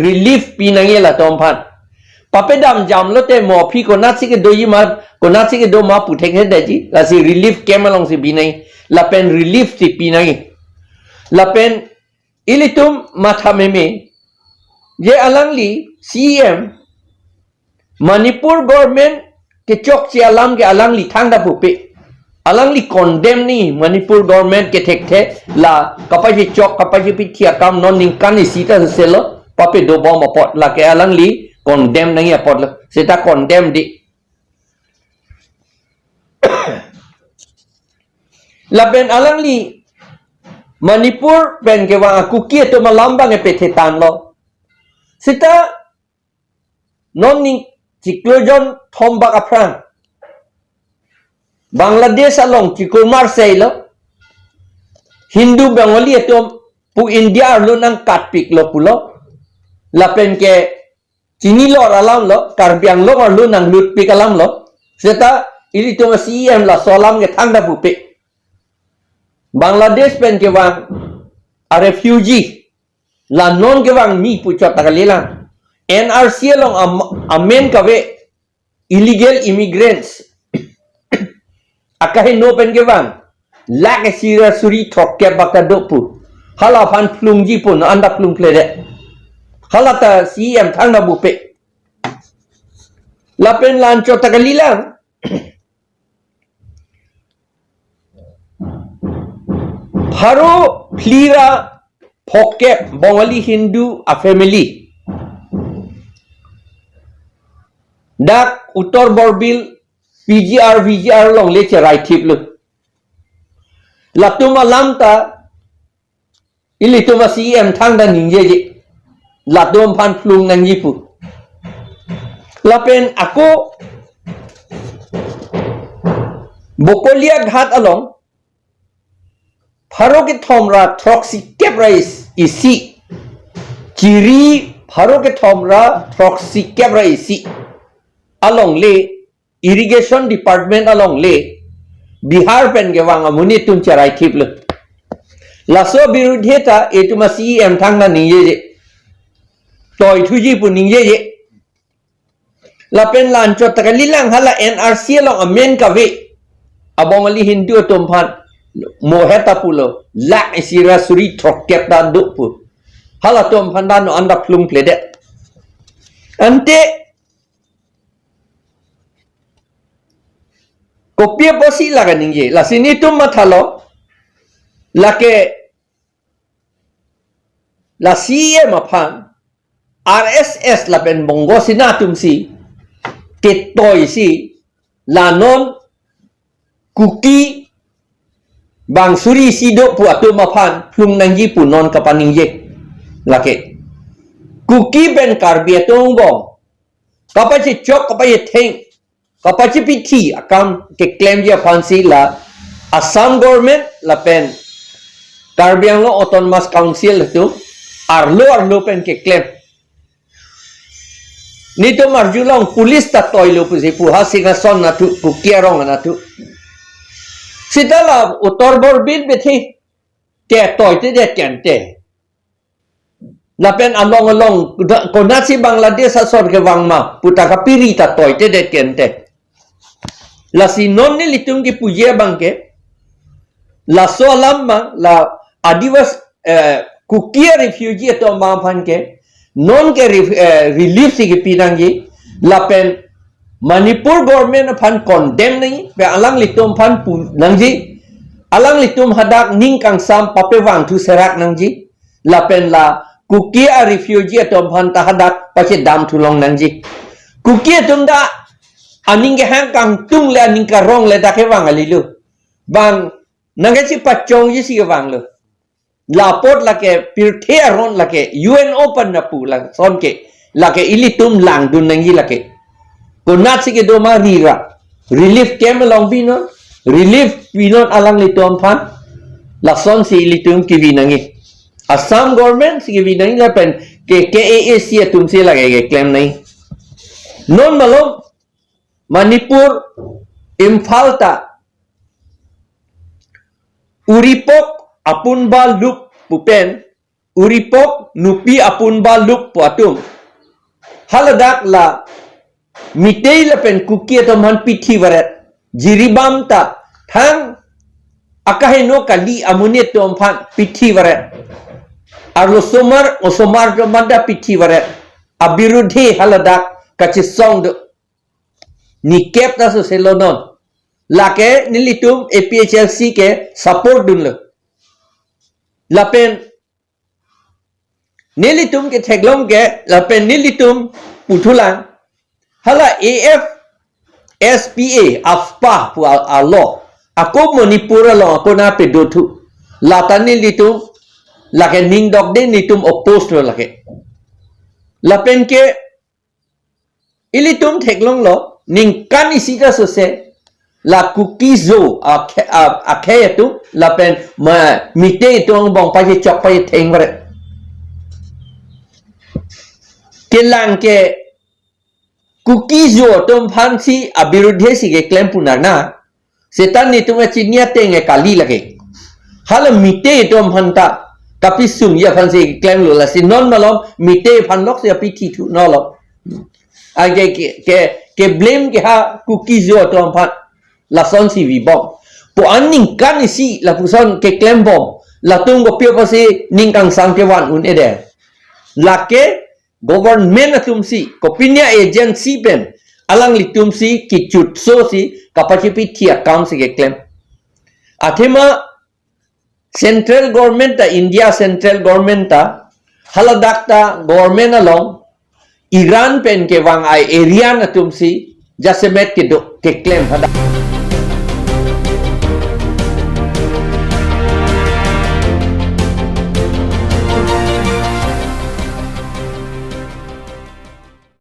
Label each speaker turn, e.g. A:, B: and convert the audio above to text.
A: relief pinangi la tompan papedam jam lo te mo phi ko nat si ke do yi ma ko nat si ke do ma pu thek he da ji la si relief kemalong si binai la pen relief si pinangi la pen ilitum matha meme je alangli CM Manipur government ke chok chi alam ke alangli thangda pu pe alangli condemn ni Manipur government ke thek the la kapaji chok kapaji pi thia kam non ning kan ni sita selo pape do bom pot la ke alangli condemn nahi apot la seta condemn di la ben alangli Manipur ben ke wa Kuki to malamba nge pe the tan lo sita non ning Kiplungji thombak aphan Bangladesh along Kikumar lo Hindu Bengali itu pu India lo nang katpik lo pulo lapen ke Cini lo alam lo Karbiang lo nang lutpik alam lo seta ini tu masih em la solam ke thangda pupe Bangladesh pen ke wang a refugee la non ke wang mi pu chot takalilang NRC long amen kawe illegal immigrants akahe no pen gewang lak sira suri thokke bakta dopu hala phan plungji pun anda plung plede hala ta CM thangna bupe lapen lancho takalilang haro plira phokke Bengali Hindu a family dak utor borbil VGR long leche right tip lu latuma lamta ili tuma CM thangda ningje je latum phan plung nang yipu lapen ako bokolia ghat along pharo ke thomra troxy caprais isi chiri pharo ke thomra troxy caprais isi along le irrigation department along le Bihar pen gewang amuni tum charai thiplu laso birudheta etuma CM thangna ningye je toy thuji pu ningye je lapen lancho takalilang hala NRC long amen kawe abongali Hindu tumphan moheta pulo la isira suri thokkep da dupu hala tumphan da no anda plung plede ante kopia posi laga ningye la sini tum mathalo la ke la CM aphan RSS la pen bongo sina tum si ke toy si la non Kuki bang suri si do pu atum aphan plung nangji pu non kapaningje la ke Kuki ben karbi tong bong kapachi chok kapachi theng kapachi pithi akam ke claim dia fancy la Assam government la pen Karbiang lo autonomous council tu arlo pen ke claim ni to marjulong police ta toilo pu se pu hasinga son na tu ku kierong na tu sitala utor bor bin bethi ke toy te de kente la pen along konasi Bangladesh asor ke wangma putaka piri ta toy te de kente la si non ni litung ki puje bangke la so lamma la adivas kukia refugee to mamphan ke non ke relief si ki pinangji la pen Manipur government phan condemn nahi pe alang litum phan pu nangji alang litum hadak ning kang sam pape wang thu serak nangji la pen la kukia refugee to phan ta hadak pache dam thulong nangji kukia tumda aning ke hang kang tung le aning ka rong le da ke wang ali lu bang nangasi pachong ji si wang lu laport la ke pirthe aron la ke UN open na pu la son ke la ke ilitum lang dun nangi la ke konat si ke do ma rira relief kem long bino relief pinon alang litum phan la son si ilitum ki vinangi Assam government si ki vinangi la pen ke KAAC tum si la ke claim nai non malom Manipur Imphal ta Uripok Apunba Lup Pupen uripok nupi apun baluk puatum haladak la mitei la pen kuki atau man pithi waret jiribam ta thang akaheno kali amunit to amphan pithi waret arlo somar to manda pithi waret abirudhi haladak kachisong do ni kep ta so selonon lake nilitum APHLC ke support dunlo lapen nilitum ke theglom ke lapen nilitum putulang hala AF SPA afpa pu alo ako manipura lo ako na pedotu latan nilitum lake ning dok de nilitum opposed lo lake lapen ke ilitum theglong lo ning kan isika so se la Kuki zo akhe tu lapen ma mite tu bong pa che chok pa theng bare kelang ke Kuki zo tom phansi abirudhe si ke claim punar na setan ni tu chinia teng e kali lage hal mite tom phanta kapisum ya phansi claim lo la si non malom mite phan lok se pithi thu no lo age ke blame ke ha Kuki zo tom phan la son si vi bom po an ning kan si la pu son ke claim bom la tung go pio pa si ning kang sang ke wan un ede la ke government atum si ko pinya agency pen alang litum si ki chut so si capacity thi account si ke claim athema central government ta India central government ta haladak ta government along Iran pen ke wang ai area na tum si jasemet ke do ke claim hada